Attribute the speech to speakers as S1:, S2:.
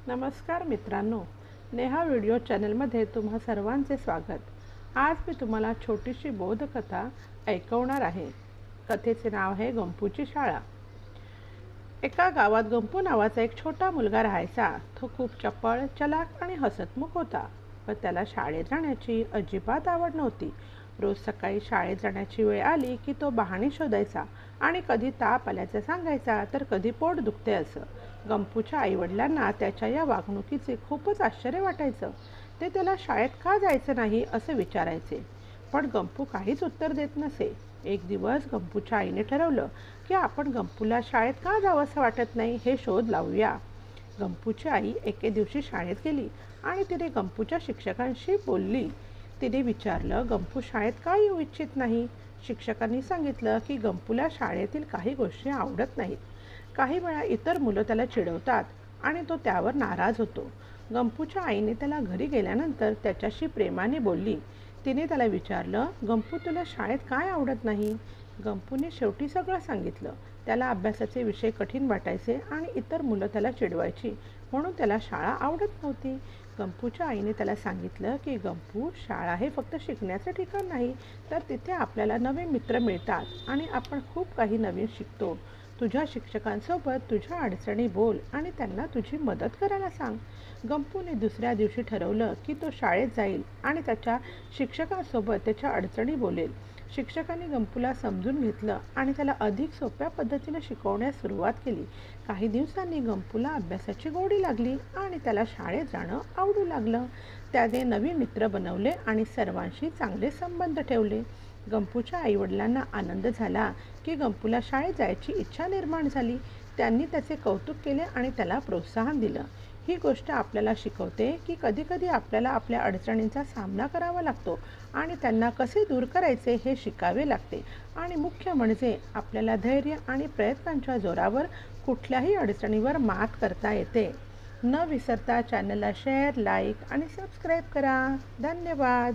S1: नमस्कार मित्रांनो, नेहा व्हिडिओ चॅनलमध्ये तुम्हा सर्वांचे स्वागत। आज मी तुम्हाला छोटीशी बोधकथा ऐकवणार आहे। कथेचे नाव आहे गंपूची शाळा। एका गावात गंपू नावाचा एक छोटा मुलगा राहायचा। तो खूप चपळ, चलाक आणि हसतमुख होता, पण त्याला शाळेत जाण्याची अजिबात आवड नव्हती। रोज सकाळी शाळेत जाण्याची वेळ आली की तो बहाणे शोधायचा आणि कधी ताप आल्याचे सांगायचा, तर कधी पोट दुखते असं। गंपूच्या आईवडिलांना त्याच्या या वागणुकीचे खूपच आश्चर्य वाटायचं। ते त्याला शाळेत का जायचं नाही असं विचारायचे, पण गंपू काहीच उत्तर देत नसे। एक दिवस गंपूच्या आईने ठरवलं की आपण गंपूला शाळेत का जावंसं वाटत नाही हे शोध लावूया। गंपूची आई एके दिवशी शाळेत गेली आणि तिने गंपूच्या शिक्षकांशी बोलली। तिने विचारलं, गंपू शाळेत का येऊ इच्छित नाही? शिक्षकांनी सांगितलं की गंपूला शाळेतील काही गोष्टी आवडत नाहीत। काही वेळा इतर मुलं त्याला चिडवतात आणि तो त्यावर नाराज होतो। गंपूच्या आईने त्याला घरी गेल्यानंतर त्याच्याशी प्रेमाने बोलली। तिने त्याला विचारलं, गंपू तुला शाळेत काय आवडत नाही? गंपूने शेवटी सगळं सांगितलं। त्याला अभ्यासाचे विषय कठीण वाटायचे आणि इतर मुलं त्याला चिडवायची, म्हणून त्याला शाळा आवडत नव्हती। गंपूच्या आईने त्याला सांगितलं की गंपू, शाळा हे फक्त शिकण्याचं ठिकाण नाही, तर तिथे आपल्याला नवे मित्र मिळतात आणि आपण खूप काही नवीन शिकतो। तुझ्या शिक्षकांसोबत तुझ्या अडचणी बोल आणि त्यांना तुझी मदत करायला सांग। गंपूने दुसऱ्या दिवशी ठरवलं की तो शाळेत जाईल आणि त्याच्या शिक्षकांसोबत त्याच्या अडचणी बोलेल। शिक्षकांनी गंपूला समजून घेतलं आणि त्याला अधिक सोप्या पद्धतीने शिकवण्यास सुरुवात केली। काही दिवसांनी गंपूला अभ्यासाची गोडी लागली आणि त्याला शाळेत जाणं आवडू लागलं। त्याने नवीन मित्र बनवले आणि सर्वांशी चांगले संबंध ठेवले। गंपूच्या आईवडिलांना आनंद झाला की गंपूला शाळेत जायची इच्छा निर्माण झाली। त्यांनी त्याचे कौतुक केले आणि त्याला प्रोत्साहन दिलं। ही गोष्ट आपल्याला शिकवते की कधीकधी आपल्याला आपल्या अडचणींचा सामना करावा लागतो आणि त्यांना कसे दूर करायचे हे शिकावे लागते। आणि मुख्य म्हणजे आपल्याला धैर्य आणि प्रयत्नांच्या जोरावर कुठल्याही अडचणीवर मात करता येते। न विसरता चॅनलला शेअर, लाईक आणि सबस्क्राईब करा। धन्यवाद।